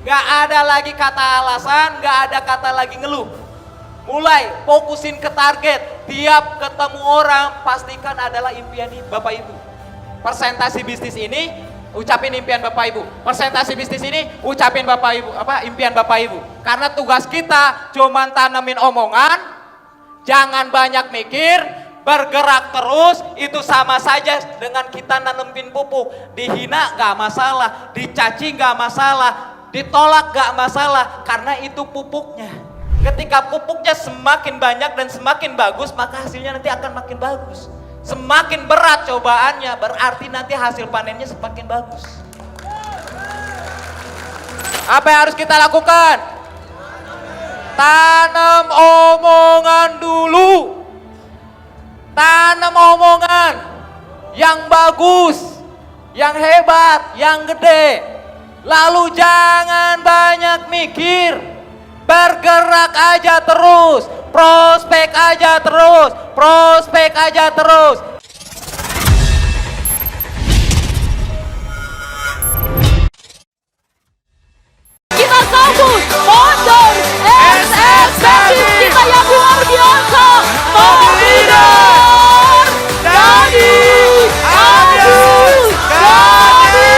Gak ada lagi kata alasan, gak ada kata lagi ngeluh. Mulai fokusin ke target. Tiap ketemu orang pastikan adalah impian Bapak Ibu. Presentasi bisnis ini ucapin impian Bapak Ibu. Presentasi bisnis ini ucapin Bapak Ibu, impian Bapak Ibu. Karena tugas kita cuman tanemin omongan, jangan banyak mikir, bergerak terus. Itu sama saja dengan kita nanemin pupuk. Dihina gak masalah, dicaci gak masalah, ditolak gak masalah, karena itu pupuknya. Ketika pupuknya semakin banyak dan semakin bagus, maka hasilnya nanti akan makin bagus. Semakin berat cobaannya, berarti nanti hasil panennya semakin bagus. Apa yang harus kita lakukan? Tanam omongan dulu. Tanam omongan yang bagus, yang hebat, yang gede. Lalu jangan banyak mikir, bergerak aja terus, prospek aja terus, prospek aja terus. Kita sambut founder SSBIS kita yang luar biasa, Leader Dani Agus Gani.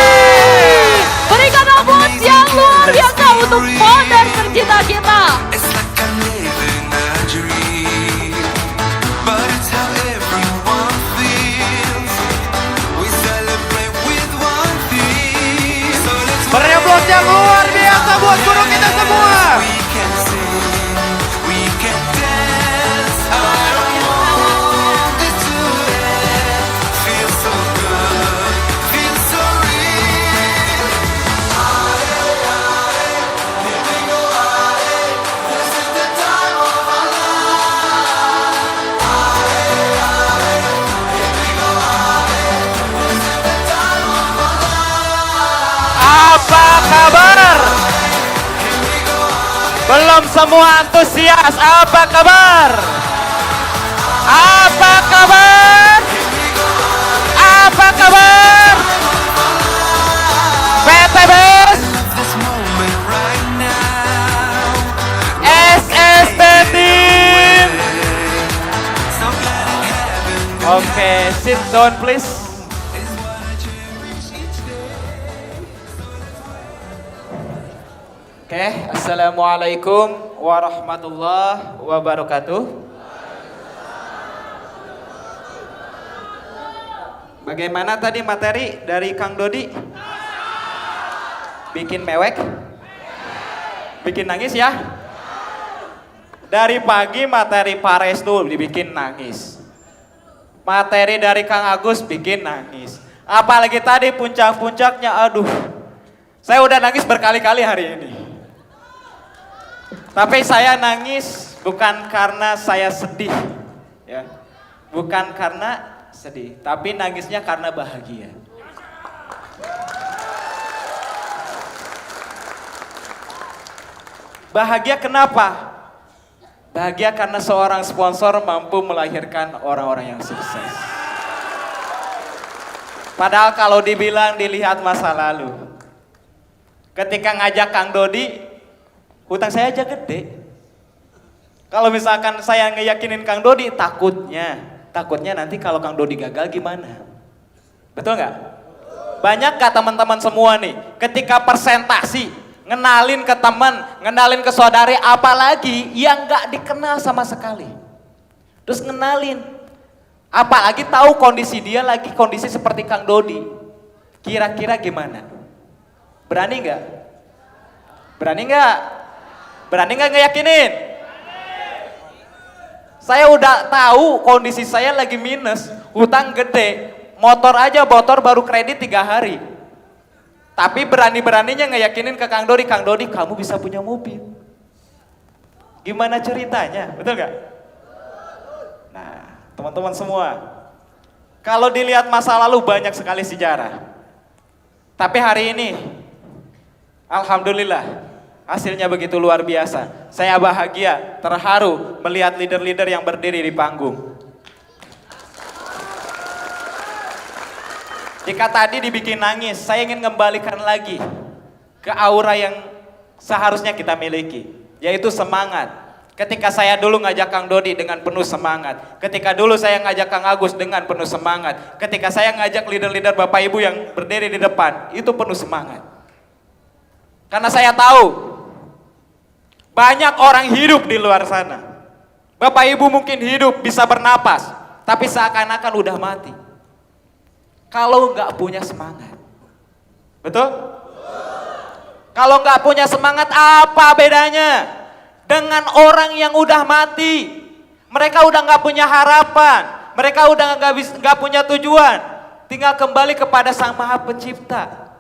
Berikan aplaus yang luar biasa untuk founder tercinta kita. It's like I'm living a dream, but it's how everyone feels. We celebrate with one thing. So let's Beri aplaus yang luar biasa buat guru kita semua. we can sing, we can dance. I don't want it to end. Feels so good, feels so real. Here we go, this is the time of our life. Here we go, this is the time of our life. Apa kabar? Belum semua antusias, apa kabar? Apa kabar? Apa kabar? PTBS, This moment right now. SSB Team. So glad it happened. Oke, sit down please. Oke, assalamualaikum warahmatullahi wabarakatuh. Bagaimana tadi materi dari Kang Dodi? Bikin mewek? Bikin nangis ya? Dari pagi materi Pares tuh dibikin nangis. Materi dari Kang Agus bikin nangis. Apalagi tadi puncak-puncaknya, aduh. Saya udah nangis berkali-kali hari ini. Tapi saya nangis bukan karena saya sedih, ya. Bukan karena sedih, tapi nangisnya karena bahagia. Bahagia kenapa? Bahagia karena seorang sponsor mampu melahirkan orang-orang yang sukses. Padahal kalau dibilang dilihat masa lalu, ketika ngajak Kang Dodi, hutang saya aja gede. Kalau misalkan saya ngeyakinin Kang Dodi, takutnya nanti kalau Kang Dodi gagal gimana? Betul nggak? Banyak gak teman-teman semua nih, ketika presentasi, ngenalin ke teman, ngenalin ke saudari, apalagi yang nggak dikenal sama sekali. Terus ngenalin, apalagi tahu kondisi dia lagi kondisi seperti Kang Dodi. Kira-kira gimana? Berani nggak? Berani nggak? Berani nggak ngeyakinin? Saya udah tahu kondisi saya lagi minus, hutang gede, motor aja bocor baru kredit 3 hari. Tapi berani-beraninya ngeyakinin ke Kang Dodi kamu bisa punya mobil. Gimana ceritanya, betul nggak? Nah, teman-teman semua, kalau dilihat masa lalu banyak sekali sejarah. Tapi hari ini, alhamdulillah, hasilnya begitu luar biasa. Saya bahagia, terharu melihat leader-leader yang berdiri di panggung. Jika tadi dibikin nangis, saya ingin kembalikan lagi ke aura yang seharusnya kita miliki, yaitu semangat. Ketika saya dulu ngajak Kang Dodi dengan penuh semangat, ketika dulu saya ngajak Kang Agus dengan penuh semangat, ketika saya ngajak leader-leader Bapak Ibu yang berdiri di depan, itu penuh semangat. Karena saya tahu banyak orang hidup di luar sana. Bapak Ibu mungkin hidup bisa bernapas, tapi seakan-akan udah mati. Kalau nggak punya semangat, betul? Kalau nggak punya semangat, apa bedanya dengan orang yang udah mati? Mereka udah nggak punya harapan, mereka udah nggak punya tujuan, tinggal kembali kepada Sang Maha Pencipta.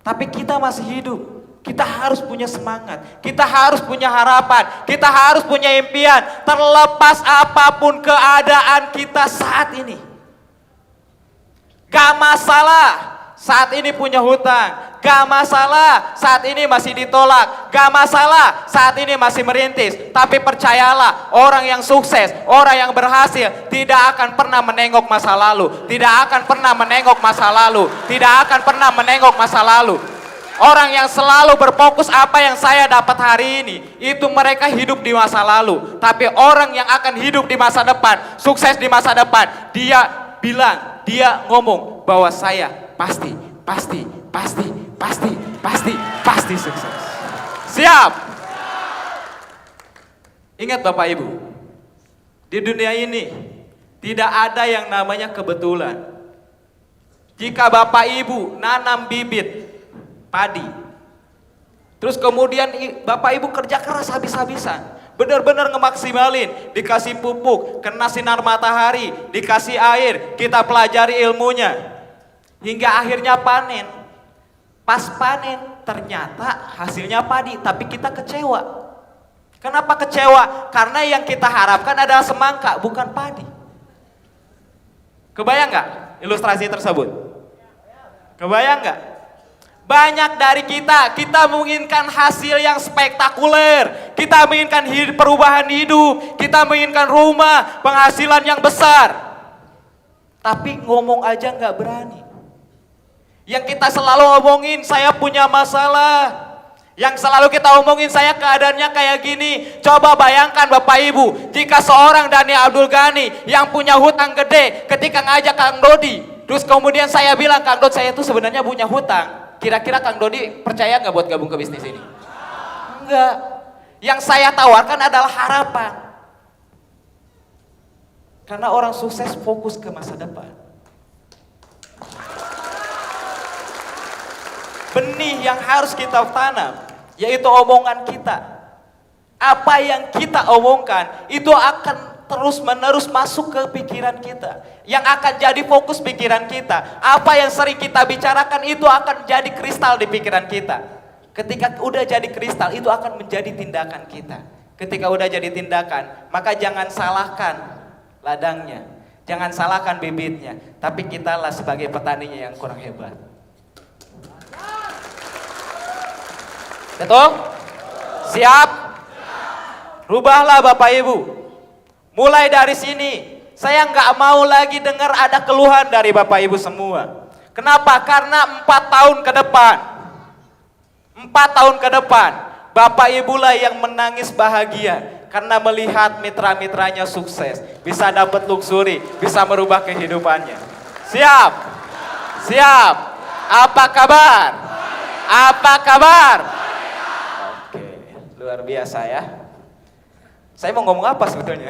Tapi kita masih hidup, kita harus punya semangat, kita harus punya harapan, kita harus punya impian, terlepas apapun keadaan kita saat ini. Gak masalah saat ini punya hutang, gak masalah saat ini masih ditolak, gak masalah saat ini masih merintis. Tapi percayalah, orang yang sukses, orang yang berhasil tidak akan pernah menengok masa lalu, tidak akan pernah menengok masa lalu, tidak akan pernah menengok masa lalu. Orang yang selalu berfokus apa yang saya dapat hari ini, itu mereka hidup di masa lalu. Tapi orang yang akan hidup di masa depan, sukses di masa depan, dia bilang, dia ngomong bahwa saya pasti sukses. Siap? Ingat Bapak Ibu, di dunia ini tidak ada yang namanya kebetulan. Jika Bapak Ibu nanam bibit padi, terus kemudian Bapak Ibu kerja keras habis-habisan, benar-benar ngemaksimalin, dikasih pupuk, kena sinar matahari, dikasih air, kita pelajari ilmunya, hingga akhirnya panen. Pas panen ternyata hasilnya padi, tapi kita kecewa. Kenapa kecewa? Karena yang kita harapkan adalah semangka, bukan padi. Kebayang nggak ilustrasi tersebut? Kebayang nggak? Banyak dari kita menginginkan hasil yang spektakuler, kita menginginkan perubahan hidup, kita menginginkan rumah, penghasilan yang besar, tapi ngomong aja nggak berani. Yang kita selalu omongin, saya punya masalah. Yang selalu kita omongin, saya keadaannya kayak gini. Coba bayangkan Bapak Ibu, jika seorang Dhani Abdul Ghani yang punya hutang gede, ketika ngajak Kang Dodi, terus kemudian saya bilang, Kang Dodi saya itu sebenarnya punya hutang. Kira-kira Kang Dodi percaya nggak buat gabung ke bisnis ini? Enggak. Yang saya tawarkan adalah harapan. Karena orang sukses fokus ke masa depan. Benih yang harus kita tanam, yaitu omongan kita. Apa yang kita omongkan, itu akan terus-menerus masuk ke pikiran kita. Yang akan jadi fokus pikiran kita. Apa yang sering kita bicarakan, itu akan jadi kristal di pikiran kita. Ketika udah jadi kristal, itu akan menjadi tindakan kita. Ketika udah jadi tindakan, maka jangan salahkan ladangnya, jangan salahkan bibitnya, tapi kitalah sebagai petaninya yang kurang hebat. Betul? Siap? Rubahlah Bapak Ibu. Mulai dari sini, saya nggak mau lagi dengar ada keluhan dari Bapak Ibu semua. Kenapa? Karena 4 tahun ke depan, 4 tahun ke depan, Bapak Ibu lah yang menangis bahagia karena melihat mitra-mitranya sukses, bisa dapat luxury, bisa merubah kehidupannya. Siap? Siap? Apa kabar? Apa kabar? Luar biasa ya. Saya mau ngomong apa sebetulnya?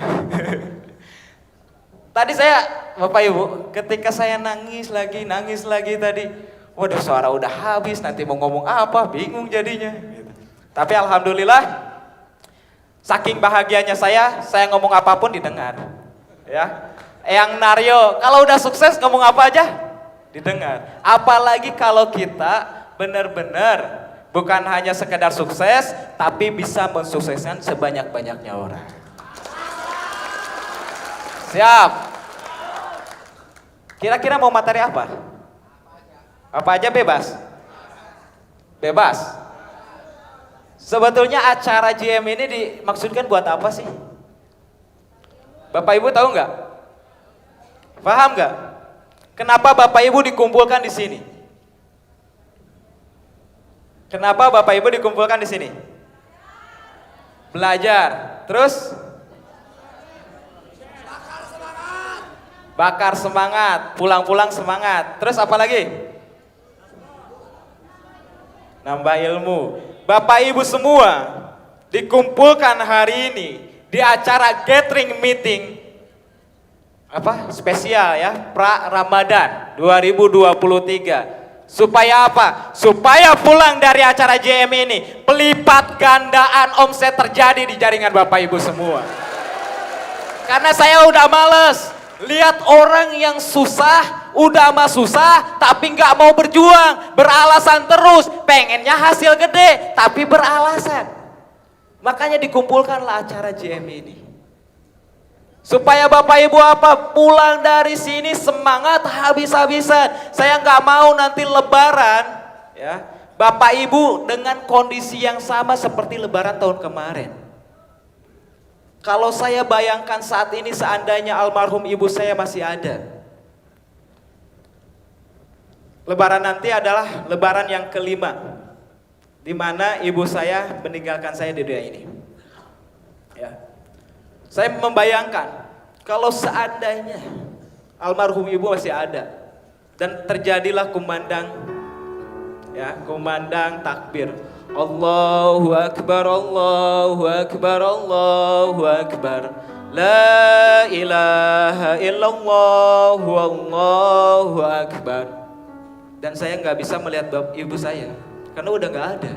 Tadi saya, Bapak Ibu, ketika saya nangis lagi tadi, waduh suara udah habis, nanti mau ngomong apa, bingung jadinya. Tapi alhamdulillah, saking bahagianya saya ngomong apapun didengar. Ya, Eyang Naryo, kalau udah sukses ngomong apa aja didengar. Apalagi kalau kita benar-benar bukan hanya sekedar sukses, tapi bisa mensukseskan sebanyak-banyaknya orang. Siap? Kira-kira mau materi apa? Apa aja bebas? Bebas? Sebetulnya acara GM ini dimaksudkan buat apa sih? Bapak Ibu tahu nggak? Paham nggak? Kenapa Bapak Ibu dikumpulkan di sini? Kenapa Bapak Ibu dikumpulkan di sini? Belajar. Terus? Bakar semangat, pulang-pulang semangat. Terus apa lagi? Nambah ilmu. Bapak Ibu semua dikumpulkan hari ini di acara gathering meeting spesial ya, pra Ramadan 2023. Supaya apa? Supaya pulang dari acara JM ini pelipat gandaan omset terjadi di jaringan Bapak Ibu semua. Karena saya udah males lihat orang yang susah, udah mah susah tapi nggak mau berjuang, beralasan terus, pengennya hasil gede tapi beralasan. Makanya dikumpulkanlah acara JM ini. Supaya Bapak Ibu pulang dari sini semangat habis-habisan. Saya nggak mau nanti Lebaran ya Bapak Ibu dengan kondisi yang sama seperti Lebaran tahun kemarin. Kalau saya bayangkan saat ini seandainya almarhum ibu saya masih ada, Lebaran nanti adalah Lebaran yang kelima, di mana ibu saya meninggalkan saya di dunia ini. Ya. Saya membayangkan kalau seandainya almarhum ibu masih ada dan terjadilah kumandang takbir. Allahu Akbar, Allahu Akbar, Allahu Akbar. La ilaha illallah, Allahu Akbar. Dan saya nggak bisa melihat ibu saya karena udah nggak ada.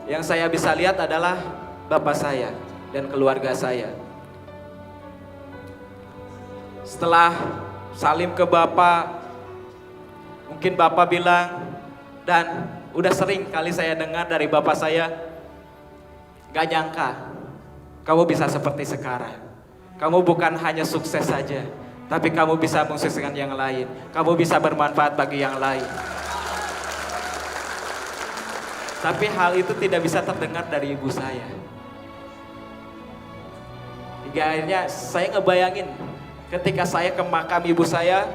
Yang saya bisa lihat adalah bapak saya dan keluarga saya. Setelah salim ke bapak, mungkin bapak bilang, dan udah sering kali saya dengar dari bapak saya, gak nyangka kamu bisa seperti sekarang. Kamu bukan hanya sukses saja, tapi kamu bisa mensukseskan yang lain. Kamu bisa bermanfaat bagi yang lain. Tapi hal itu tidak bisa terdengar dari ibu saya. Hingga akhirnya saya ngebayangin ketika saya ke makam ibu saya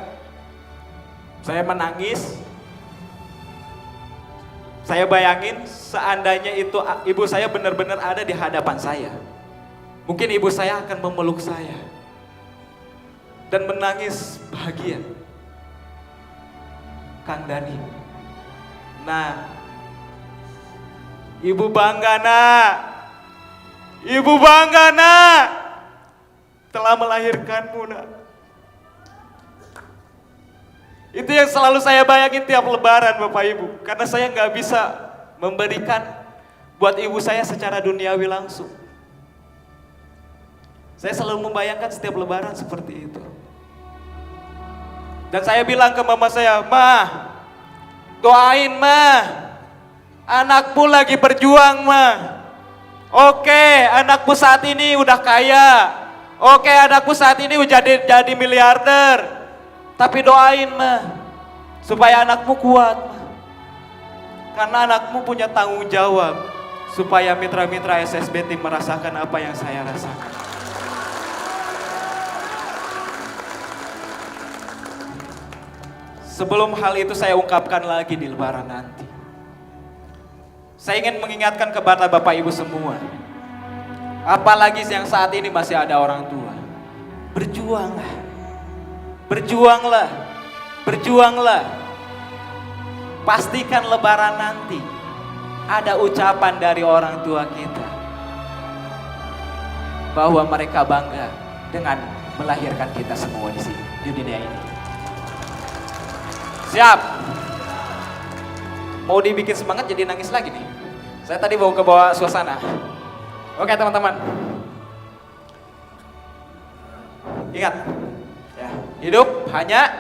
menangis. Saya bayangin seandainya itu ibu saya benar-benar ada di hadapan saya. Mungkin ibu saya akan memeluk saya dan menangis bahagia. Kang Dani. Nah, ibu bangga nak. Ibu bangga nak. Telah melahirkanmu nak. Itu yang selalu saya bayangin tiap lebaran Bapak Ibu. Karena saya nggak bisa memberikan buat ibu saya secara duniawi langsung. Saya selalu membayangkan setiap lebaran seperti itu. Dan saya bilang ke mama saya, "Mah, doain mah. Anakmu lagi berjuang mah. Oke, anakmu saat ini udah kaya. Oke, anakku saat ini jadi miliarder. Tapi doain mah supaya anakmu kuat mah. Karena anakmu punya tanggung jawab supaya mitra-mitra SSB Tim merasakan apa yang saya rasakan." Sebelum hal itu saya ungkapkan lagi di lebaran nanti. Saya ingin mengingatkan kepada Bapak Ibu semua. Apalagi yang saat ini masih ada orang tua. Berjuanglah. Berjuanglah. Berjuanglah. Pastikan lebaran nanti ada ucapan dari orang tua kita bahwa mereka bangga dengan melahirkan kita semua di sini, di dunia ini. Siap? Mau dibikin semangat jadi nangis lagi nih. Saya tadi bawa ke bawah suasana. Oke teman-teman. Ingat, ya, hidup hanya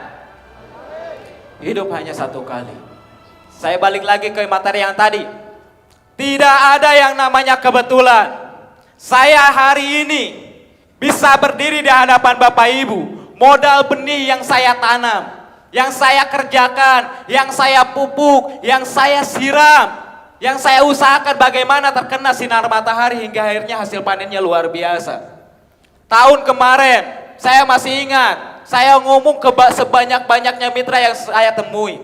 satu kali. Saya balik lagi ke materi yang tadi. Tidak ada yang namanya kebetulan. Saya hari ini bisa berdiri di hadapan Bapak Ibu. Modal benih yang saya tanam, yang saya kerjakan, yang saya pupuk, yang saya siram, yang saya usahakan bagaimana terkena sinar matahari hingga akhirnya hasil panennya luar biasa. Tahun kemarin, saya masih ingat, saya ngomong ke sebanyak-banyaknya mitra yang saya temui.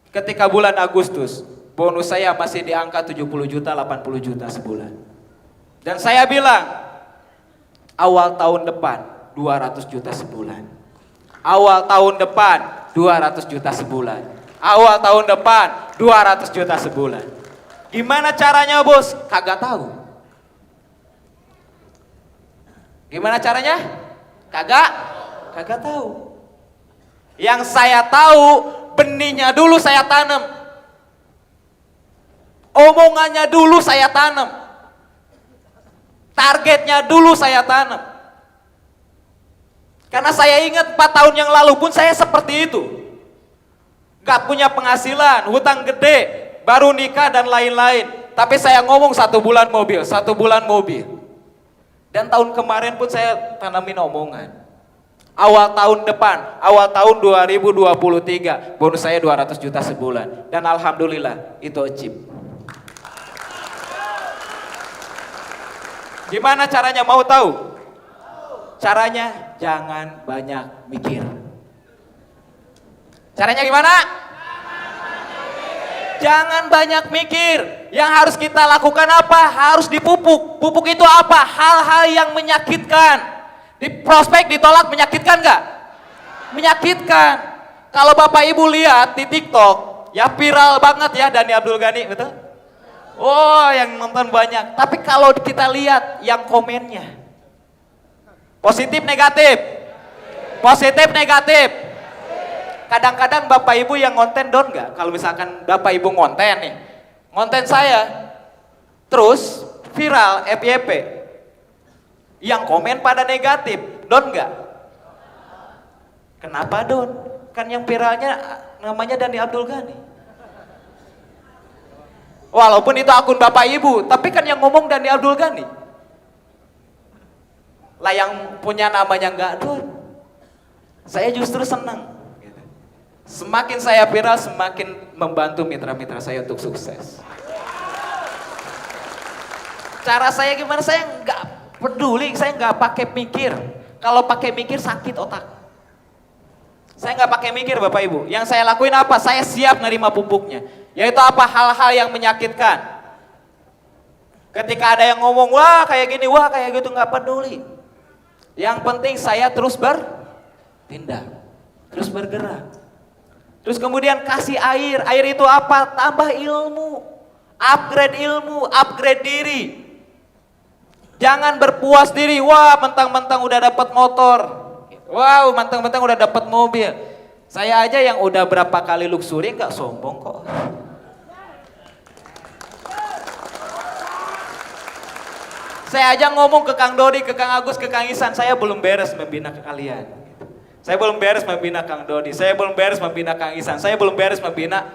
Ketika bulan Agustus, bonus saya masih di angka 70 juta, 80 juta sebulan. Dan saya bilang, awal tahun depan 200 juta sebulan. Awal tahun depan 200 juta sebulan. Awal tahun depan 200 juta sebulan. Gimana caranya bos? Kagak tahu. Gimana caranya? Kagak tahu. Yang saya tahu, benihnya dulu saya tanam. Omongannya dulu saya tanam. Targetnya dulu saya tanam. Karena saya ingat 4 tahun yang lalu pun saya seperti itu. Gak punya penghasilan, hutang gede, baru nikah dan lain-lain. Tapi saya ngomong 1 bulan mobil, 1 bulan mobil. Dan tahun kemarin pun saya tanamin omongan. Awal tahun depan, awal tahun 2023, bonus saya 200 juta sebulan. Dan alhamdulillah itu achieve. Gimana caranya, mau tahu? Caranya jangan banyak mikir. Caranya gimana? Jangan banyak mikir. Yang harus kita lakukan apa? Harus dipupuk. Pupuk itu apa? Hal-hal yang menyakitkan. Di prospek ditolak menyakitkan nggak? Menyakitkan. Kalau Bapak Ibu lihat di TikTok, ya viral banget ya Dhani Abdul Ghani, betul? Oh, yang nonton banyak. Tapi kalau kita lihat yang komennya, positif negatif, positif negatif. Kadang-kadang Bapak Ibu yang ngonten down nggak? Kalau misalkan Bapak Ibu ngonten nih, ngonten saya, terus viral FYP, yang komen pada negatif, down nggak? Kenapa down? Kan yang viralnya namanya Dhani Abdul Ghani. Walaupun itu akun Bapak Ibu, tapi kan yang ngomong Dhani Abdul Ghani. Lah yang punya namanya nggak down. Saya justru senang. Semakin saya viral, semakin membantu mitra-mitra saya untuk sukses. Cara saya gimana? Saya nggak peduli, saya nggak pakai mikir. Kalau pakai mikir sakit otak. Saya nggak pakai mikir Bapak Ibu. Yang saya lakuin apa? Saya siap nerima pupuknya. Yaitu apa? Hal-hal yang menyakitkan. Ketika ada yang ngomong, wah kayak gini, wah kayak gitu, nggak peduli. Yang penting saya terus bertindak, terus bergerak. Terus kemudian kasih air. Air itu apa? Tambah ilmu, upgrade diri. Jangan berpuas diri, wah mentang-mentang udah dapat motor, wow mentang-mentang udah dapat mobil. Saya aja yang udah berapa kali luxury nggak sombong kok. Saya aja ngomong ke Kang Dodi, ke Kang Agus, ke Kang Isan, saya belum beres membina kalian. Saya belum beres membina Kang Dodi, saya belum beres membina Kang Isan, saya belum beres membina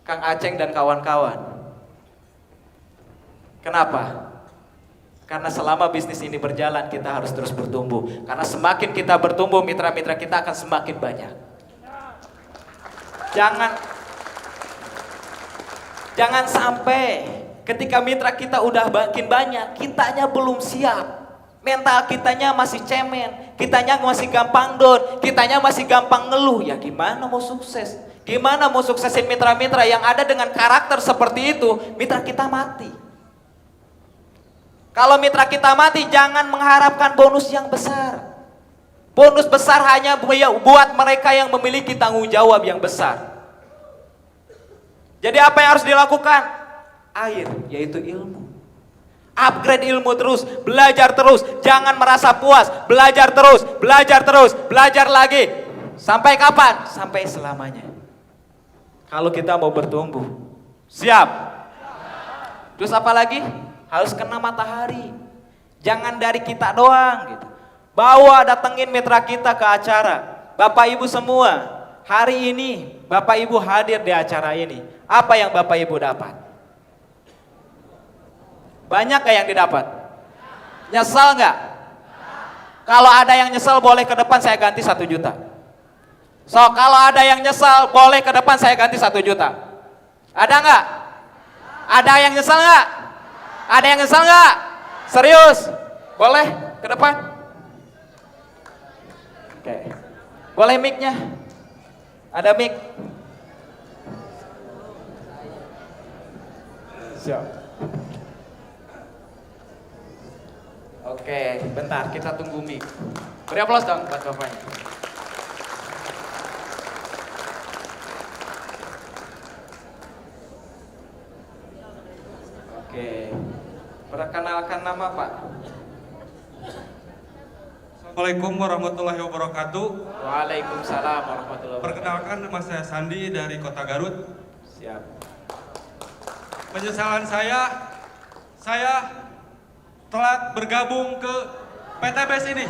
Kang Aceng dan kawan-kawan. Kenapa? Karena selama bisnis ini berjalan kita harus terus bertumbuh. Karena semakin kita bertumbuh, mitra-mitra kita akan semakin banyak. Jangan sampai ketika mitra kita udah makin banyak, kitanya belum siap. Mental kitanya masih cemen, kitanya masih gampang down, kitanya masih gampang ngeluh. Ya gimana mau sukses? Gimana mau suksesin mitra-mitra yang ada dengan karakter seperti itu? Mitra kita mati. Kalau mitra kita mati, jangan mengharapkan bonus yang besar. Bonus besar hanya buat mereka yang memiliki tanggung jawab yang besar. Jadi apa yang harus dilakukan? Air, yaitu ilmu. Upgrade ilmu terus, belajar terus, jangan merasa puas, belajar terus, belajar lagi. Sampai kapan? Sampai selamanya. Kalau kita mau bertumbuh, siap. Terus apa lagi? Harus kena matahari. Jangan dari kita doang gitu. Bawa, datengin mitra kita ke acara. Bapak Ibu semua, hari ini Bapak Ibu hadir di acara ini. Apa yang Bapak Ibu dapat? Banyak gak yang didapat? Nyesal gak? Kalau ada yang nyesal boleh ke depan saya ganti 1 juta. So kalau ada yang nyesal boleh ke depan saya ganti 1 juta. Ada gak? Ada yang nyesal gak? Ada yang nyesal gak? Serius? Boleh ke depan? Oke. Boleh mic-nya? Ada mic? Siap. Oke, bentar kita tunggu mic. Beri aplaus dong buat bapaknya. Oke, perkenalkan nama Pak. Assalamualaikum warahmatullahi wabarakatuh. Waalaikumsalam warahmatullahi wabarakatuh. Perkenalkan, nama saya Sandi dari Kota Garut. Siap. Penyesalan saya telah bergabung ke PTBS ini.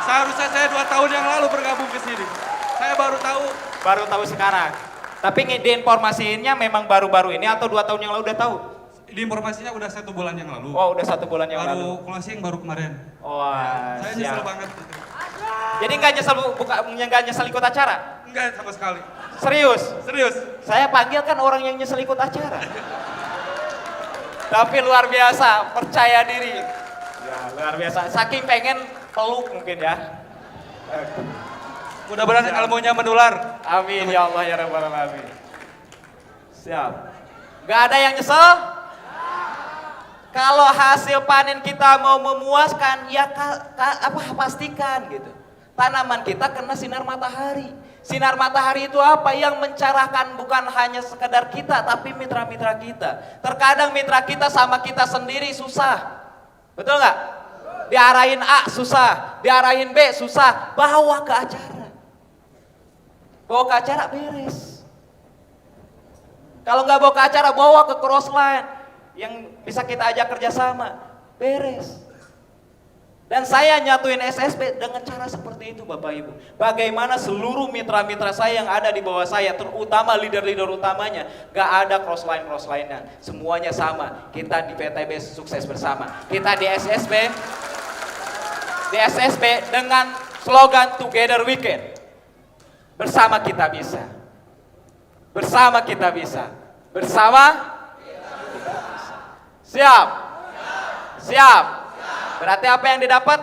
Seharusnya saya 2 tahun yang lalu bergabung ke sini. Saya baru tahu. Baru tahu sekarang. Tapi diinformasiinnya memang baru-baru ini atau 2 tahun yang lalu udah tahu? Di informasinya udah 1 bulan yang lalu. Oh, udah 1 bulan yang lalu. Baru closing baru kemarin. Wah, Saya siap. nyesel banget. Jadi nggak nyesel ikut acara? Enggak sama sekali. Serius? Serius. Saya panggil kan orang yang nyesel ikut acara. Tapi luar biasa, percaya diri. Ya, luar biasa. Saking pengen peluk mungkin ya. Mudah-mudahan ilmunya menular. Amin ya Allah ya Rabbal Alamin. Siap. Gak ada yang nyesel? Kalau hasil panen kita mau memuaskan, ya pastikan gitu. Tanaman kita kena sinar matahari. Sinar matahari itu apa? Yang mencerahkan bukan hanya sekedar kita, tapi mitra-mitra kita. Terkadang mitra kita sama kita sendiri susah. Betul nggak? Diarahin A susah, diarahin B susah. Bawa ke acara. Bawa ke acara beres. Kalau nggak bawa ke acara, bawa ke crossline yang bisa kita ajak kerjasama, beres. Dan saya nyatuin SSB dengan cara seperti itu Bapak Ibu. Bagaimana seluruh mitra-mitra saya yang ada di bawah saya, terutama leader-leader utamanya, gak ada crossline-crossline-nya. Semuanya sama, kita di PTB sukses bersama. Kita di SSB dengan slogan Together We Can. Bersama kita bisa. Bersama kita bisa. Bersama siap. Siap. Berarti apa yang didapat?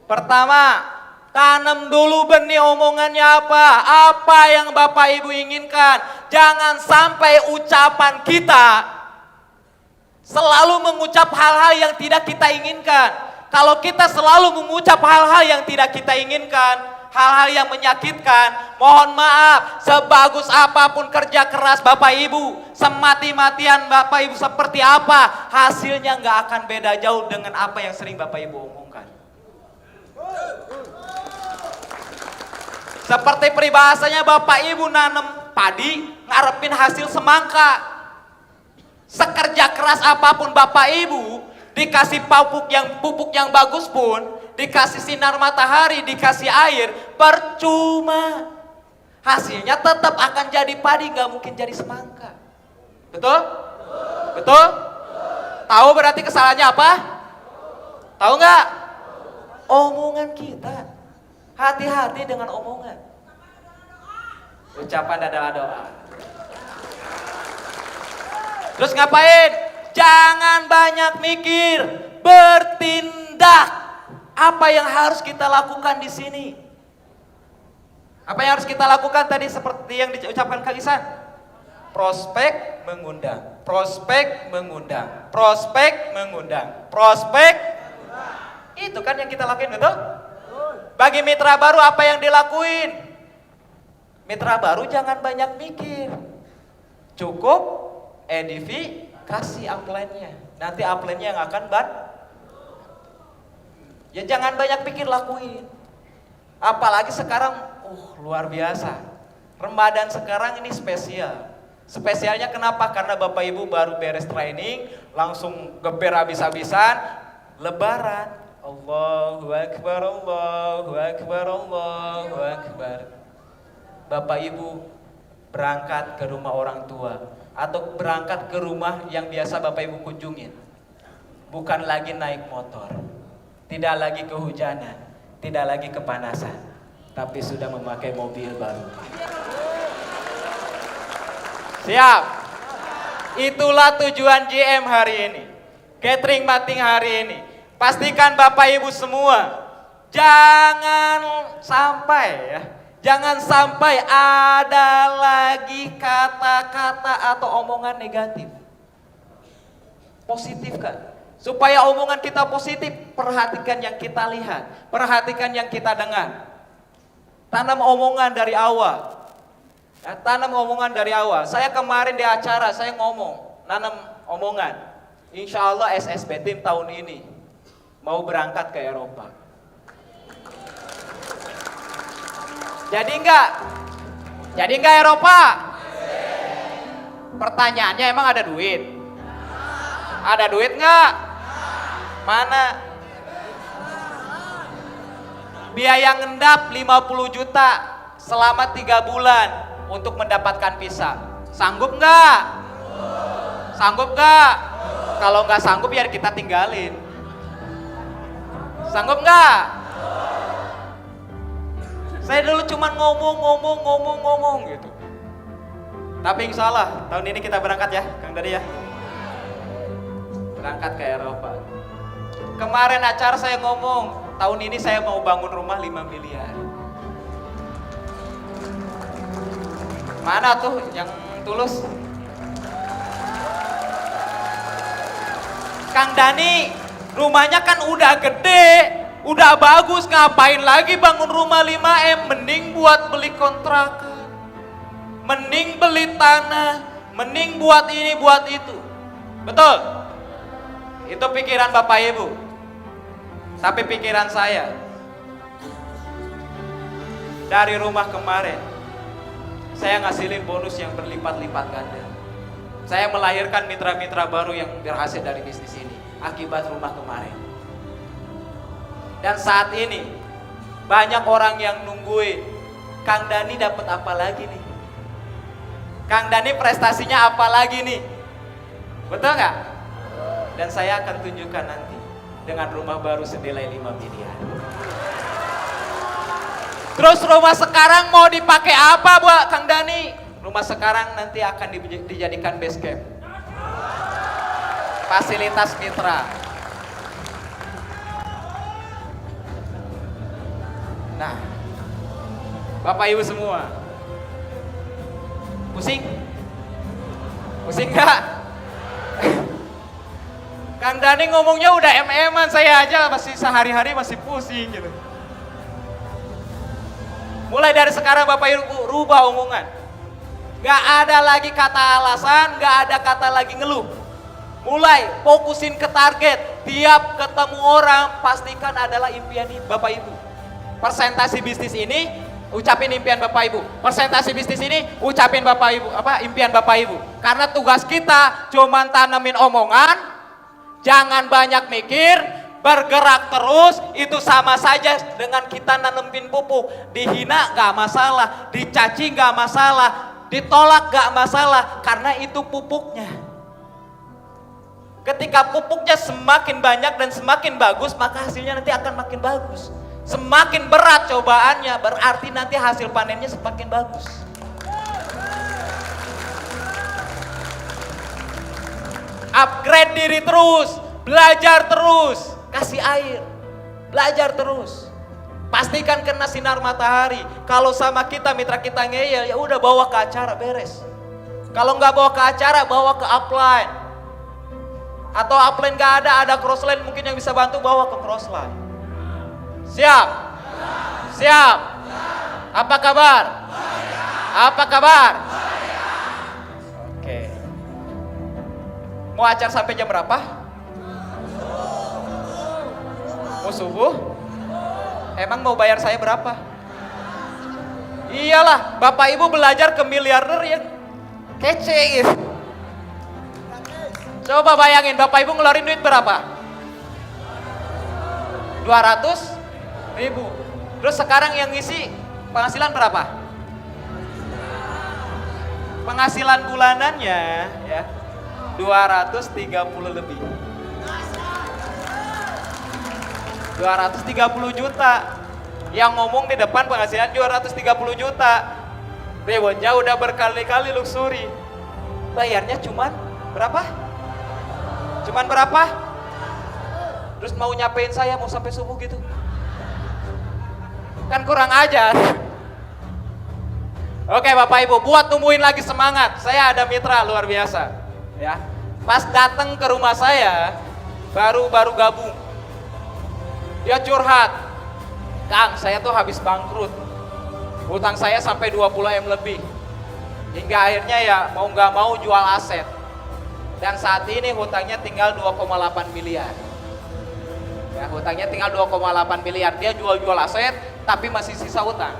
Pertama, tanam dulu benih omongannya apa? Apa yang Bapak Ibu inginkan? Jangan sampai ucapan kita selalu mengucap hal-hal yang tidak kita inginkan. Kalau kita selalu mengucap hal-hal yang tidak kita inginkan, hal-hal yang menyakitkan, mohon maaf, sebagus apapun kerja keras Bapak Ibu, semati-matian Bapak Ibu seperti apa, hasilnya nggak akan beda jauh dengan apa yang sering Bapak Ibu omongkan. Seperti peribahasanya Bapak Ibu nanam padi, ngarepin hasil semangka. Sekerja keras apapun Bapak Ibu, dikasih pupuk yang bagus pun, dikasih sinar matahari, dikasih air, percuma. Hasilnya tetap akan jadi padi, nggak mungkin jadi semangka. Betul? Betul? Tahu berarti kesalahannya apa? Tahu nggak? Omongan kita. Hati-hati dengan omongan. Ucapan adalah doa. Terus ngapain? Jangan banyak mikir, bertindak. Apa yang harus kita lakukan di sini? Apa yang harus kita lakukan tadi seperti yang diucapkan Kang Isan? Prospek mengundang, prospek mengundang, prospek mengundang, prospek. Itu kan yang kita lakuin, betul? Bagi mitra baru apa yang dilakuin? Mitra baru jangan banyak mikir. Cukup edifikasi upline-nya. Nanti upline-nya yang akan ya jangan banyak pikir, lakuin. Apalagi sekarang, luar biasa. Ramadan sekarang ini spesial. Spesialnya kenapa? Karena Bapak Ibu baru beres training, langsung geber habis-habisan, Lebaran. Allahu Akbar, Allahu Akbar, Allahu Akbar. Bapak Ibu berangkat ke rumah orang tua atau berangkat ke rumah yang biasa Bapak Ibu kunjungin. Bukan lagi naik motor, tidak lagi kehujanan, tidak lagi kepanasan, tapi sudah memakai mobil baru. Siap. Itulah tujuan GM hari ini. Catering Mating hari ini. Pastikan Bapak Ibu semua jangan sampai ada lagi kata-kata atau omongan negatif. Positifkan. Supaya omongan kita positif, perhatikan yang kita lihat, perhatikan yang kita dengar. Tanam omongan dari awal. Ya, tanam omongan dari awal. Saya kemarin di acara, saya ngomong, nanam omongan. Insya Allah SSB Team tahun ini mau berangkat ke Eropa. Jadi enggak Eropa? Pertanyaannya emang ada duit? Ada duit enggak? Mana? Biaya ngendap 50 juta selama 3 bulan untuk mendapatkan visa. Sanggup enggak? Sanggup enggak? Kalau enggak sanggup ya kita tinggalin. Sanggup enggak? Saya dulu cuma ngomong gitu. Tapi insya Allah tahun ini kita berangkat ya, Kang Dadi ya. Berangkat ke Eropa. Kemarin acara saya ngomong, tahun ini saya mau bangun rumah 5 miliar. Mana tuh yang tulus? Kang Dani, rumahnya kan udah gede, udah bagus, ngapain lagi bangun rumah 5M? Mending buat beli kontrakan, mending beli tanah, mending buat ini, buat itu. Betul? Itu pikiran Bapak Ibu. Tapi pikiran saya, dari rumah kemarin, saya ngasilin bonus yang berlipat-lipat ganda. Saya melahirkan mitra-mitra baru yang berhasil dari bisnis ini, akibat rumah kemarin. Dan saat ini, banyak orang yang nungguin, Kang Dani dapat apa lagi nih? Kang Dani prestasinya apa lagi nih? Betul nggak? Dan saya akan tunjukkan nanti dengan rumah baru senilai 5 miliar. Terus rumah sekarang mau dipakai apa buat Kang Dani? Rumah sekarang nanti akan dijadikan base camp. Fasilitas mitra. Nah, Bapak Ibu semua, pusing? Pusing nggak? Kang Dani ngomongnya udah em-eman, saya aja masih sehari-hari masih pusing gitu. Mulai dari sekarang Bapak Ibu rubah omongan. Gak ada lagi kata alasan, gak ada kata lagi ngeluh. Mulai fokusin ke target. Tiap ketemu orang pastikan adalah impian Bapak Ibu. Persentase bisnis ini ucapin impian Bapak Ibu. Persentase bisnis ini ucapin Bapak Ibu, impian Bapak Ibu. Karena tugas kita cuman tanamin omongan. Jangan banyak mikir, bergerak terus, itu sama saja dengan kita nanemin pupuk. Dihina gak masalah, dicaci gak masalah, ditolak gak masalah, karena itu pupuknya. Ketika pupuknya semakin banyak dan semakin bagus, maka hasilnya nanti akan makin bagus. Semakin berat cobaannya, berarti nanti hasil panennya semakin bagus. Upgrade diri terus, belajar terus, kasih air, belajar terus. Pastikan kena sinar matahari. Kalau sama kita, mitra kita ngeyel, ya udah bawa ke acara, beres. Kalau nggak bawa ke acara, bawa ke upline. Atau upline nggak ada crossline mungkin yang bisa bantu, bawa ke crossline. Siap? Siap? Apa kabar? Apa kabar? Oke. Mau acara sampai jam berapa? Mau subuh? Emang mau bayar saya berapa? Iyalah, Bapak Ibu belajar ke miliarder yang kece gitu. Coba bayangin, Bapak Ibu ngeluarin duit berapa? 200.000. Terus sekarang yang ngisi penghasilan berapa? Penghasilan bulanannya ya 230 lebih. 230 juta. Yang ngomong di depan penghasilan 230 juta. Rewonnya udah berkali-kali luxury. Bayarnya cuman berapa? Cuman berapa? Terus mau nyapain saya mau sampai subuh gitu? Kan kurang ajar. Oke Bapak Ibu, buat tumbuhin lagi semangat. Saya ada mitra luar biasa. Ya. Pas datang ke rumah saya, baru gabung. Dia curhat, Kang, saya tuh habis bangkrut. Hutang saya sampai 20 M lebih. Hingga akhirnya ya mau nggak mau jual aset. Dan saat ini hutangnya tinggal 2,8 miliar. Ya, hutangnya tinggal 2,8 miliar. Dia jual aset, tapi masih sisa hutang.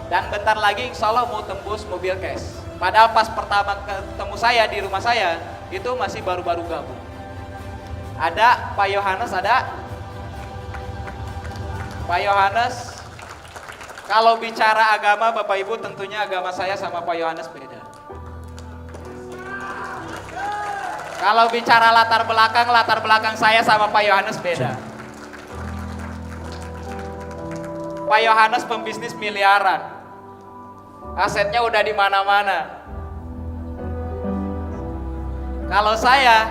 Dan bentar lagi insya Allah mau tembus mobil cash. Padahal pas pertama ketemu saya di rumah saya, itu masih baru-baru gabung. Ada Pak Yohanes, ada? Pak Yohanes, kalau bicara agama Bapak Ibu tentunya agama saya sama Pak Yohanes beda. Kalau bicara latar belakang saya sama Pak Yohanes beda. Pak Yohanes pembisnis miliaran. Asetnya udah di mana-mana. Kalau saya,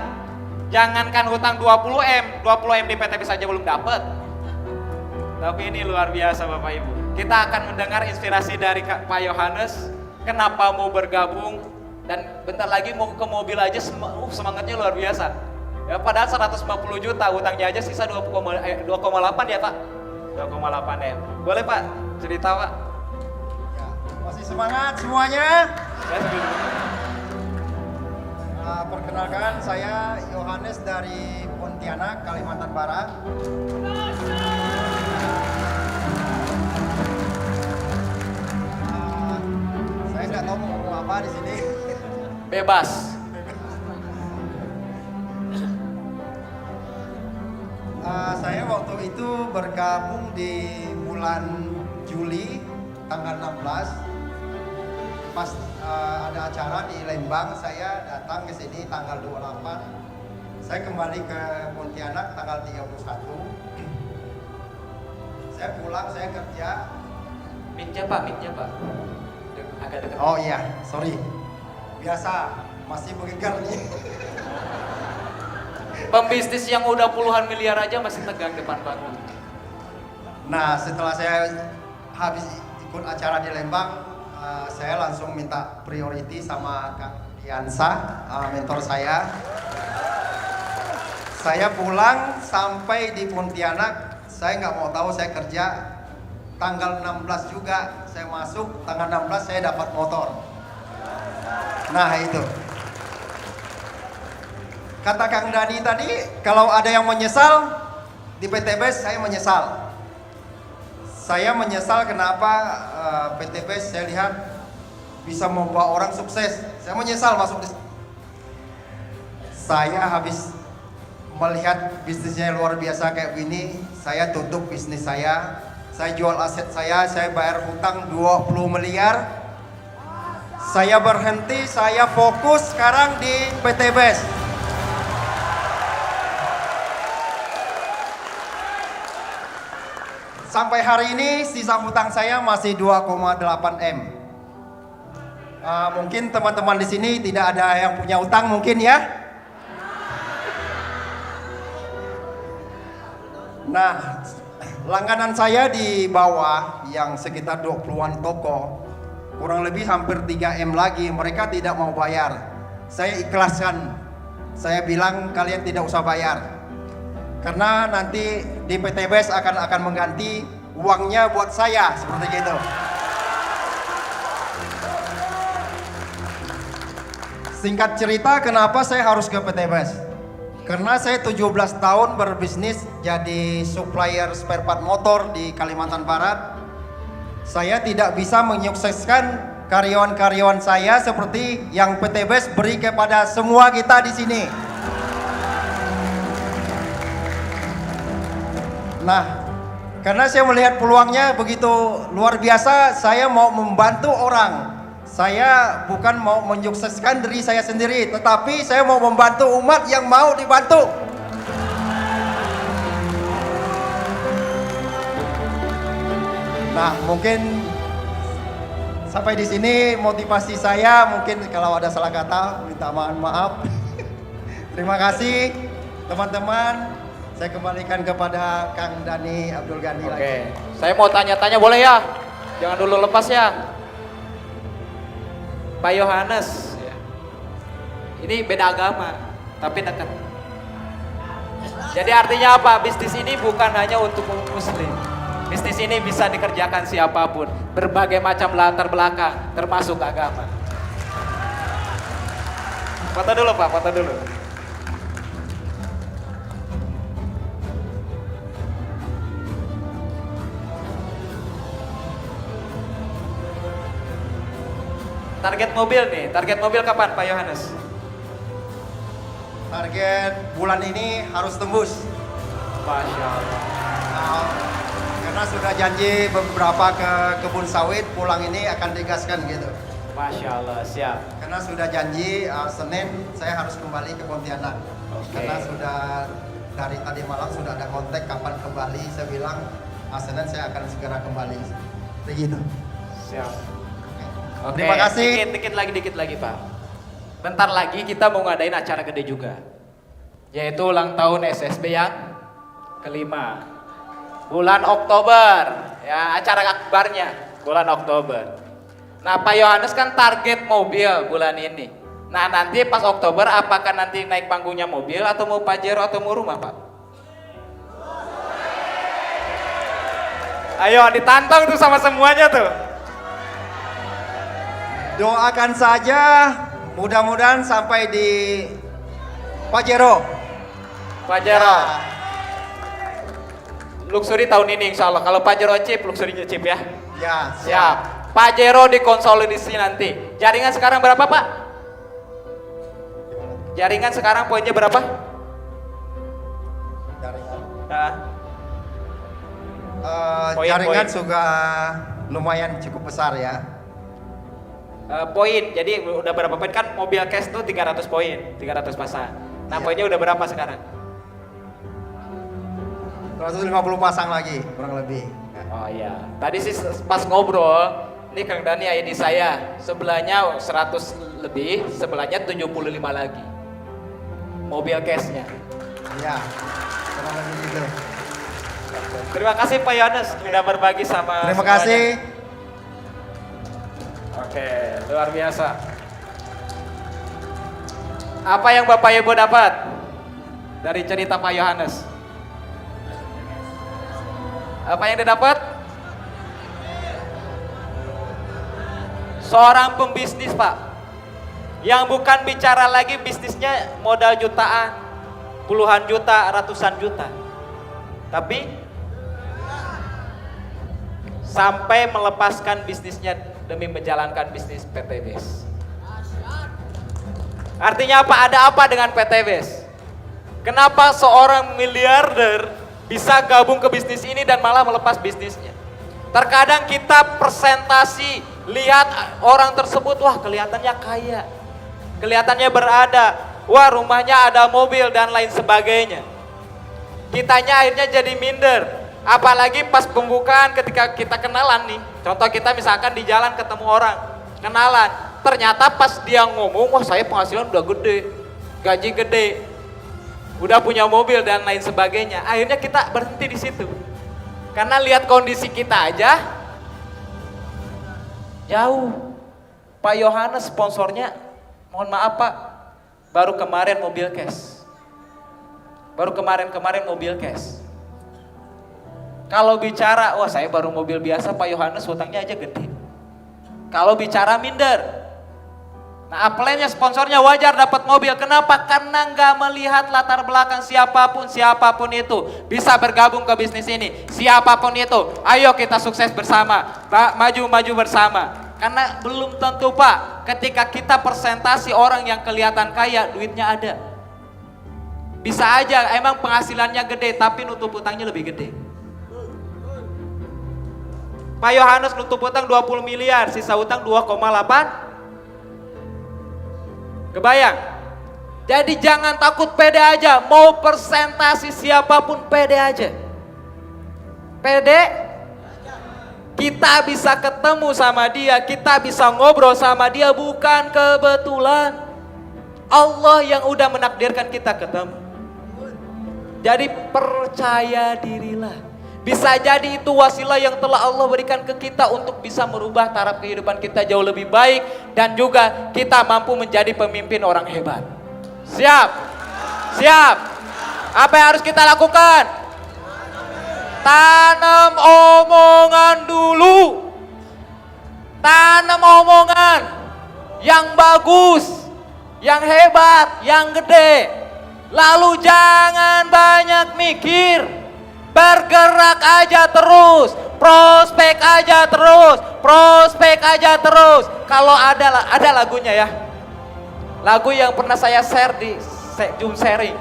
jangankan hutang 20 M di PTB saja belum dapat. Tapi ini luar biasa Bapak Ibu. Kita akan mendengar inspirasi dari Pak Yohanes, kenapa mau bergabung, dan bentar lagi mau ke mobil aja semangatnya luar biasa. Ya, padahal 150 juta, hutangnya aja sisa 2,8 ya Pak. 2,8 M. Boleh Pak, cerita Pak? Masih semangat semuanya. Ya, Perkenalkan, saya Yohanes dari Pontianak, Kalimantan Barat. Saya nggak tahu mau ngomong apa di sini. bebas. Saya waktu itu bergabung di bulan Juli tanggal 16. Pas ada acara di Lembang, saya datang ke sini tanggal 28. Saya kembali ke Pontianak tanggal 31. Saya pulang, saya kerja. Mic-nya Pak. Agak dekat. Oh iya, sorry. Biasa, masih bergegar nih. Pembisnis yang udah puluhan miliar aja masih tegang depan bangku. Nah, setelah saya habis ikut acara di Lembang, saya langsung minta priority sama Kang Diansa, mentor saya. Saya pulang sampai di Pontianak, saya nggak mau tahu, saya kerja. Tanggal 16 juga saya masuk, tanggal 16 saya dapat motor. Nah itu. Kata Kang Dani tadi, kalau ada yang menyesal di PTBS, saya menyesal. Saya menyesal kenapa PTBS saya lihat bisa membawa orang sukses. Saya menyesal masuk di. Saya habis melihat bisnisnya luar biasa kayak gini, saya tutup bisnis saya jual aset saya bayar hutang 20 miliar. Saya berhenti, saya fokus sekarang di PTBS. Sampai hari ini sisa hutang saya masih 2,8 M. Mungkin teman-teman di sini tidak ada yang punya utang mungkin ya. Nah, langganan saya di bawah yang sekitar 20-an toko, kurang lebih hampir 3 M lagi, mereka tidak mau bayar. Saya ikhlaskan. Saya bilang kalian tidak usah bayar. Karena nanti di PTBS akan mengganti uangnya buat saya, seperti itu. Singkat cerita, kenapa saya harus ke PTBS? Karena saya 17 tahun berbisnis jadi supplier spare part motor di Kalimantan Barat. Saya tidak bisa menyukseskan karyawan-karyawan saya seperti yang PTBS beri kepada semua kita di sini. Nah, karena saya melihat peluangnya begitu luar biasa, saya mau membantu orang. Saya bukan mau menyukseskan diri saya sendiri, tetapi saya mau membantu umat yang mau dibantu. Nah, mungkin sampai di sini motivasi saya. Mungkin kalau ada salah kata, minta maaf. Terima kasih teman-teman. Saya kembalikan kepada Kang Dani Abdul Ghani lagi. Oke, saya mau tanya-tanya boleh ya? Jangan dulu lepas ya. Pak Yohanes, Ini beda agama, tapi dekat. Jadi artinya apa? Bisnis ini bukan hanya untuk muslim. Bisnis ini bisa dikerjakan siapapun, berbagai macam latar belakang, termasuk agama. Foto dulu Pak, foto dulu. Target mobil nih, target mobil kapan Pak Yohanes? Target bulan ini harus tembus. Masya Allah. Nah, karena sudah janji beberapa ke kebun sawit, pulang ini akan digaskan gitu. Masya Allah, siap. Karena sudah janji Senin saya harus kembali ke Pontianak. Oke. Karena sudah dari tadi malam sudah ada kontak kapan kembali. Saya bilang Senin saya akan segera kembali. Begitu. Siap. Oke, Terima kasih. Dikit lagi Pak. Bentar lagi kita mau ngadain acara gede juga. Yaitu ulang tahun SSB yang kelima. Bulan Oktober. Ya, acara akbarnya bulan Oktober. Nah Pak Yohanes kan target mobil bulan ini. Nah nanti pas Oktober apakah nanti naik panggungnya mobil atau mau Pajero atau mau rumah Pak? Ayo ditantang tuh sama semuanya tuh. Doakan saja mudah-mudahan sampai di Pajero. Pajero. Luxury tahun ini insya Allah. Kalau Pajero chip, luxury chip ya. Ya, Siap. Pajero dikonsolidasi nanti. Jaringan sekarang berapa Pak? Jaringan sekarang poinnya berapa? Jaringan. Nah, Jaringan Poin. juga lumayan cukup besar ya. poin. Jadi udah berapa poin kan mobil cash tuh 300 poin, 300 pasang. Nah, Iya. poinnya udah berapa sekarang? 150 pasang lagi kurang lebih. Oh iya. Tadi sih pas ngobrol, ini Kang Dani ID saya, sebelahnya 100 lebih, sebelahnya 75 lagi. Mobil cashnya. Iya. Kurang lebih gitu. Terima kasih Pak Yohanes sudah berbagi sama Terima semuanya. kasih. Oke, luar biasa. Apa yang Bapak Ibu dapat dari cerita Pak Yohanes? Apa yang didapat? Seorang pembisnis Pak, yang bukan bicara lagi bisnisnya modal jutaan, puluhan juta, ratusan juta, tapi sampai melepaskan bisnisnya demi menjalankan bisnis PT BES. Artinya apa? Ada apa dengan PT BES? Kenapa seorang miliarder bisa gabung ke bisnis ini dan malah melepas bisnisnya? Terkadang kita presentasi, lihat orang tersebut, wah kelihatannya kaya, kelihatannya berada, wah rumahnya ada mobil dan lain sebagainya. Kitanya akhirnya jadi minder. Apalagi pas pembukaan ketika kita kenalan nih. Contoh kita misalkan di jalan ketemu orang, kenalan. Ternyata pas dia ngomong, wah saya penghasilan udah gede, gaji gede, udah punya mobil dan lain sebagainya. Akhirnya kita berhenti di situ. Karena lihat kondisi kita aja jauh. Pak Yohanes sponsornya, mohon maaf Pak, baru kemarin mobil cash. Baru kemarin mobil cash. Kalau bicara, wah saya baru mobil biasa, Pak Yohanes hutangnya aja gede. Kalau bicara minder. Nah upline-nya sponsornya wajar dapat mobil. Kenapa? Karena nggak melihat latar belakang siapapun itu bisa bergabung ke bisnis ini. Siapapun itu, ayo kita sukses bersama, maju bersama. Karena belum tentu Pak, ketika kita presentasi orang yang kelihatan kaya, duitnya ada. Bisa aja emang penghasilannya gede, tapi nutup utangnya lebih gede. Pak Yohanes nutup utang 20 miliar, sisa utang 2,8. Kebayang? Jadi jangan takut, pede aja. Mau presentasi siapapun pede aja. Pede? Kita bisa ketemu sama dia, kita bisa ngobrol sama dia, bukan kebetulan. Allah yang udah menakdirkan kita ketemu. Jadi percaya dirilah. Bisa jadi itu wasilah yang telah Allah berikan ke kita untuk bisa merubah taraf kehidupan kita jauh lebih baik. Dan juga kita mampu menjadi pemimpin orang hebat. Siap? Siap? Apa yang harus kita lakukan? Tanam omongan dulu. Tanam omongan yang bagus, yang hebat, yang gede. Lalu jangan banyak mikir. Bergerak aja terus, prospek aja terus, prospek aja terus. Kalau ada lagunya ya. Lagu yang pernah saya share di Zoom sharing.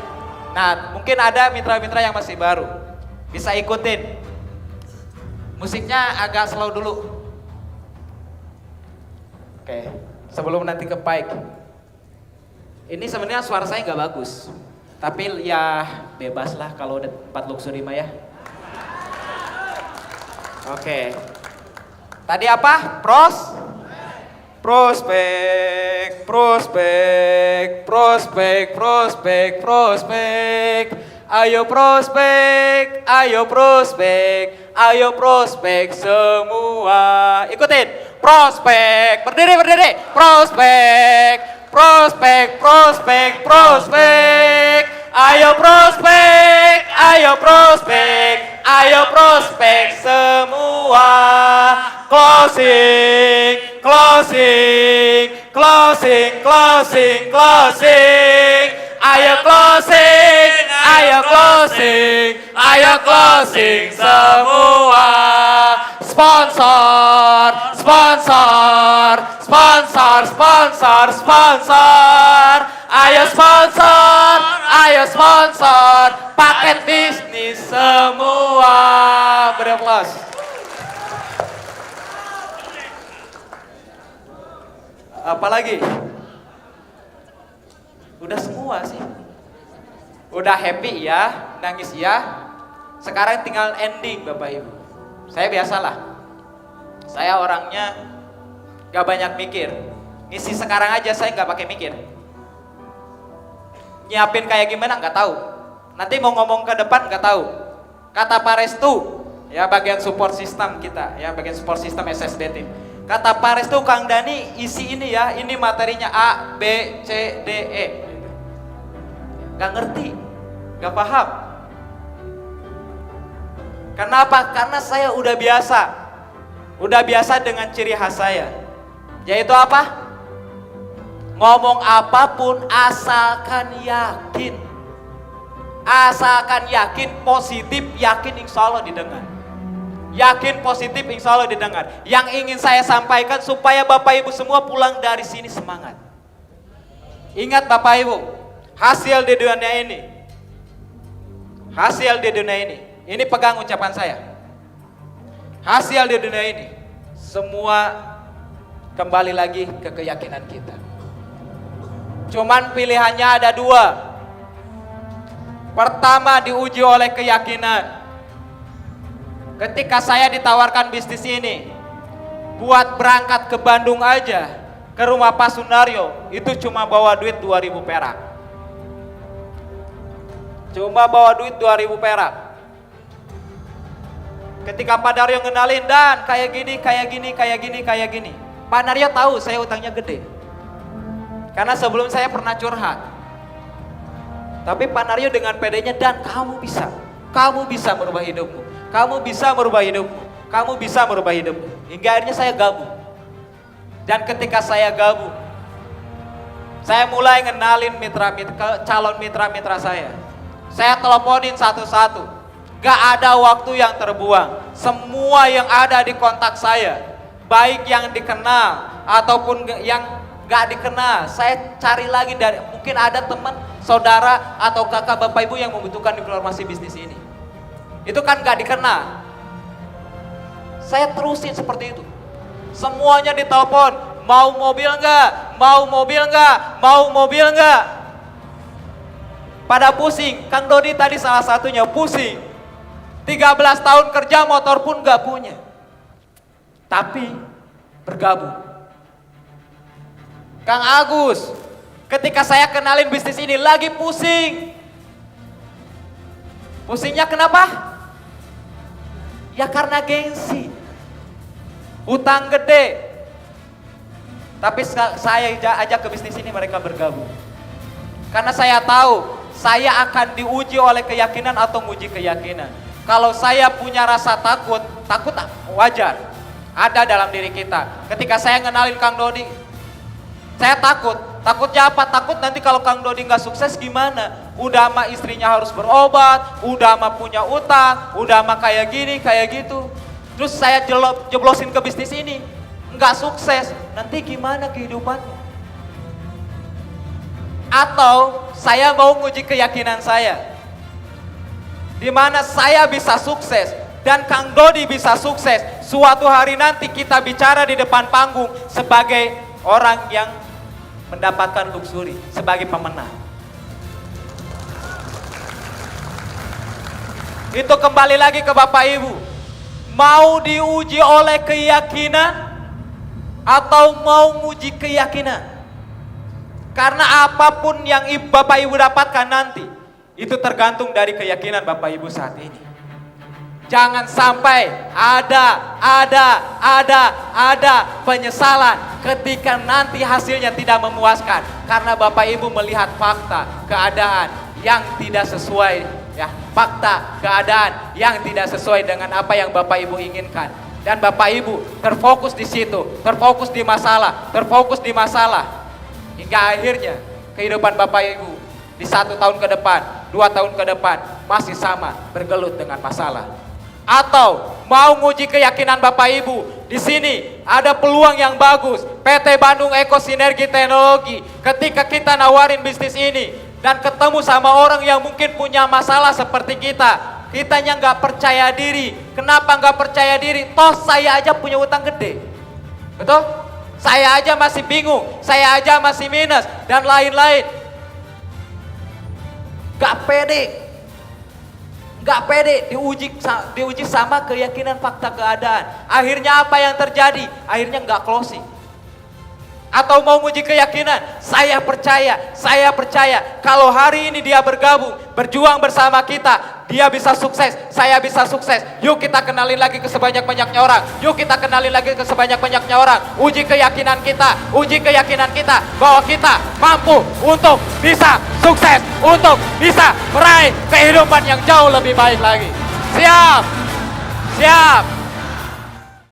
Nah, mungkin ada mitra-mitra yang masih baru. Bisa ikutin. Musiknya agak slow dulu. Oke, sebelum nanti ke mic. Ini sebenarnya suara saya nggak bagus. Tapi ya bebas lah kalau udah tempat luxury mah ya. Oke. Tadi apa? Prospek, prospek, prospek, prospek, prospek. Ayo prospek, ayo prospek, ayo prospek semua. Ikutin. Prospek, berdiri, berdiri. Prospek, prospek, prospek, prospek. Ayo prospek, ayo prospek, ayo prospek semua. Closing, closing, closing, closing, closing. Ayo closing, ayo closing, ayo closing semua. Sponsor, sponsor, sponsor, sponsor, sponsor. Ayo sponsor, ayo sponsor. Paket bisnis semua. Beri aplaus. Apalagi? Udah semua sih. Udah happy ya, nangis ya. Sekarang tinggal ending Bapak Ibu. Saya biasalah. Saya orangnya gak banyak mikir. Ngisi sekarang aja saya gak pakai mikir. Nyiapin kayak gimana gak tahu. Nanti mau ngomong ke depan gak tahu. Kata Pak Restu, ya bagian support system kita, ya bagian support system SSD team. Kata Pak Restu, Kang Dani isi ini ya, ini materinya A, B, C, D, E. Gak ngerti, gak paham. Kenapa? Karena saya udah biasa dengan ciri khas saya. Yaitu apa? Ngomong apapun asalkan yakin. Asalkan yakin, positif, yakin insya Allah didengar. Yakin positif insya Allah didengar. Yang ingin saya sampaikan supaya Bapak Ibu semua pulang dari sini semangat. Ingat Bapak Ibu, hasil di dunia ini. Hasil di dunia ini. Ini pegang ucapan saya. Hasil di dunia ini. Semua kembali lagi ke keyakinan kita. Cuman pilihannya ada dua. Pertama diuji oleh keyakinan. Ketika saya ditawarkan bisnis ini, buat berangkat ke Bandung aja, ke rumah Pak Sunario, itu cuma bawa duit 2.000 perak. Cuma bawa duit 2.000 perak. Ketika Pak Daryo ngenalin, Dan kayak gini, kayak gini, kayak gini, kayak gini. Pak Daryo tahu saya utangnya gede. Karena sebelum saya pernah curhat. Tapi Pak Naryo dengan pedenya, Dan kamu bisa merubah hidupmu, kamu bisa merubah hidupmu, kamu bisa merubah hidupmu. Hingga akhirnya saya gabung. Dan ketika saya gabung, saya mulai ngenalin calon mitra-mitra saya. Saya teleponin satu-satu, gak ada waktu yang terbuang. Semua yang ada di kontak saya, baik yang dikenal ataupun yang gak dikenal, saya cari lagi dari, mungkin ada teman, saudara, atau kakak bapak ibu yang membutuhkan informasi bisnis ini. Itu kan gak dikenal. Saya terusin seperti itu. Semuanya ditelepon, mau mobil enggak? Mau mobil enggak? Mau mobil enggak? Pada pusing, Kang Dodi tadi salah satunya pusing. 13 tahun kerja motor pun gak punya. Tapi bergabung. Kang Agus, ketika saya kenalin bisnis ini lagi pusing. Pusingnya kenapa? Ya karena gengsi. Utang gede. Tapi saya ajak ke bisnis ini mereka bergabung. Karena saya tahu saya akan diuji oleh keyakinan atau menguji keyakinan. Kalau saya punya rasa takut, takut wajar. Ada dalam diri kita. Ketika saya ngenalin Kang Dodi, saya takut. Takutnya apa? Takut nanti kalau Kang Dodi nggak sukses gimana? Udah mah istrinya harus berobat, udah mah punya utang, udah mah kayak gini, kayak gitu. Terus saya jeblosin ke bisnis ini, nggak sukses, nanti gimana kehidupannya? Atau saya mau nguji keyakinan saya, di mana saya bisa sukses dan Kang Dodi bisa sukses. Suatu hari nanti kita bicara di depan panggung sebagai orang yang mendapatkan luxury, sebagai pemenang. Itu kembali lagi ke Bapak Ibu. Mau diuji oleh keyakinan atau mau nguji keyakinan? Karena apapun yang Bapak Ibu dapatkan nanti, itu tergantung dari keyakinan Bapak Ibu saat ini. Jangan sampai ada penyesalan ketika nanti hasilnya tidak memuaskan. Karena Bapak Ibu melihat fakta, keadaan yang tidak sesuai, ya, fakta, keadaan yang tidak sesuai dengan apa yang Bapak Ibu inginkan. Dan Bapak Ibu terfokus di situ, terfokus di masalah, hingga akhirnya kehidupan Bapak Ibu di 1 tahun ke depan, 2 tahun ke depan masih sama bergelut dengan masalah. Atau mau nguji keyakinan Bapak Ibu, di sini ada peluang yang bagus. PT Bandung Eko Sinergi Teknologi, ketika kita nawarin bisnis ini dan ketemu sama orang yang mungkin punya masalah seperti kitanya nggak percaya diri. Kenapa nggak percaya diri? Toh saya aja punya utang gede, betul? Saya aja masih bingung, saya aja masih minus dan lain-lain. Gak pede, diuji sama keyakinan fakta keadaan. Akhirnya apa yang terjadi? Akhirnya gak closing. Atau mau uji keyakinan, saya percaya kalau hari ini dia bergabung, berjuang bersama kita, dia bisa sukses, saya bisa sukses. Yuk kita kenalin lagi ke sebanyak-banyaknya orang. Uji keyakinan kita bahwa kita mampu untuk bisa sukses, untuk bisa meraih kehidupan yang jauh lebih baik lagi. Siap.